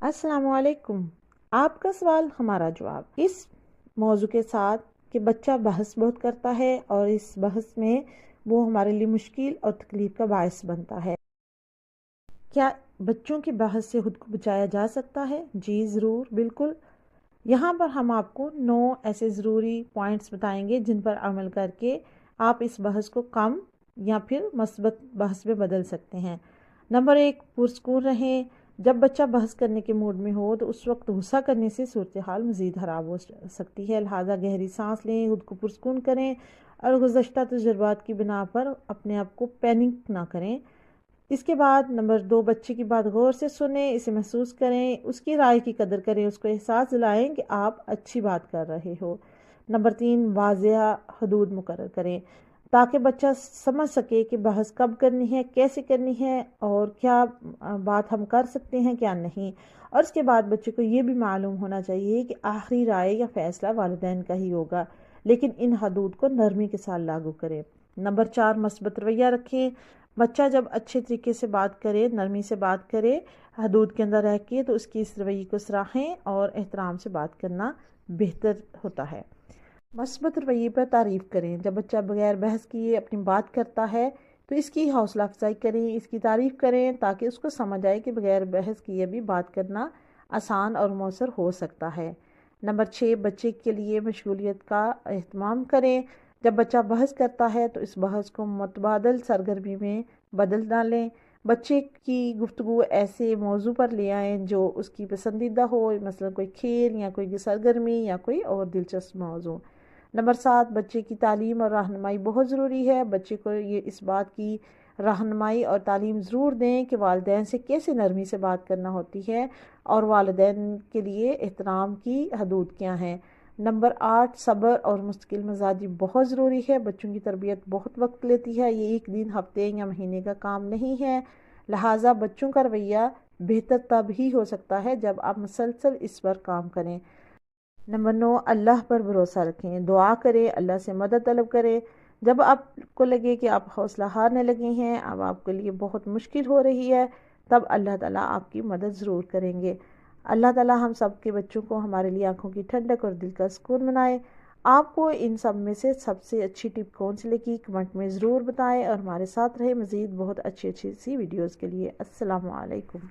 अस्सलाम वालेकुम। आपका सवाल हमारा जवाब इस मौजू के साथ कि बच्चा बहस बहुत करता है और इस बहस में वो हमारे लिए मुश्किल और तकलीफ का बायस बनता है। क्या बच्चों की बहस से खुद को बचाया जा सकता है? जी ज़रूर, बिल्कुल। यहाँ पर हम आपको 9 ऐसे ज़रूरी पॉइंट्स बताएंगे जिन पर अमल करके आप इस बहस को कम या फिर मस्बत बहस में बदल सकते हैं। नंबर 1, पुरस्कून रहें। जब बच्चा बहस करने के मूड में हो तो उस वक्त गुस्सा करने से सूरत हाल मज़ीद ख़राब हो सकती है। लिहाजा गहरी सांस लें, खुद को पुरस्कून करें और गुज़श्ता तजुर्बात की बिना पर अपने आप को पैनिक ना करें। इसके बाद नंबर 2, बच्चे की बात गौर से सुनें, इसे महसूस करें, उसकी राय की कदर करें, उसको एहसास दिलाएं कि आप अच्छी बात कर रहे हो। नंबर 3, वाज़ेह हदूद मुकर्रर करें ताकि बच्चा समझ सके कि बहस कब करनी है, कैसे करनी है और क्या बात हम कर सकते हैं क्या नहीं। और इसके बाद बच्चे को ये भी मालूम होना चाहिए कि आखिरी राय या फैसला वालिदैन का ही होगा, लेकिन इन हदूद को नरमी के साथ लागू करें। नंबर 4, मस्बत रवैया रखें। बच्चा जब अच्छे तरीके से बात करे, नरमी से बात करे, हदूद के अंदर रह के, तो उसकी इस रवैये को सराहें और एहतराम से बात करना बेहतर होता है। मस्बत रवैये पर तारीफ़ करें। जब बच्चा बगैर बहस किए अपनी बात करता है तो इसकी हौसला अफजाई करें, इसकी तारीफ़ करें ताकि उसको समझ आए कि बगैर बहस किए भी बात करना आसान और मौसर हो सकता है। नंबर 6, बच्चे के लिए मशगूलियत का एहतमाम करें। जब बच्चा बहस करता है तो इस बहस को मुतबादल सरगर्मी में बदल डालें। बच्चे की गुफ्तगू ऐसे मौजू पर ले आएँ जो उसकी पसंदीदा हो, मसलन कोई खेल या कोई सरगर्मी या कोई और दिलचस्प मौजू। नंबर 7, बच्चे की तालीम और रहनुमाई बहुत ज़रूरी है। बच्चे को ये इस बात की रहनुमाई और तालीम ज़रूर दें कि वालिदैन से कैसे नरमी से बात करना होती है और वालिदैन के लिए एहतराम की हदूद क्या हैं। नंबर 8, सब्र और मुस्तकिल मिजाजी बहुत ज़रूरी है। बच्चों की तरबियत बहुत वक्त लेती है, ये एक दिन, हफ्ते या महीने का काम नहीं है। लिहाजा बच्चों का रवैया बेहतर तब ही हो सकता है जब आप मुसलसल इस पर काम करें। नंबर 9, अल्लाह पर भरोसा रखें, दुआ करें, अल्लाह से मदद तलब करें। जब आपको लगे कि आप हौसला हारने लगे हैं, अब आपके लिए बहुत मुश्किल हो रही है, तब अल्लाह ताला आपकी मदद ज़रूर करेंगे। अल्लाह ताला हम सब के बच्चों को हमारे लिए आंखों की ठंडक और दिल का सुकून बनाए। आपको इन सब में से सबसे अच्छी टिप कौन सी लगी कमेंट में ज़रूर बताएं और हमारे साथ रहे मज़ीद बहुत अच्छी अच्छी सी वीडियोज़ के लिए। अस्सलामु अलैकुम।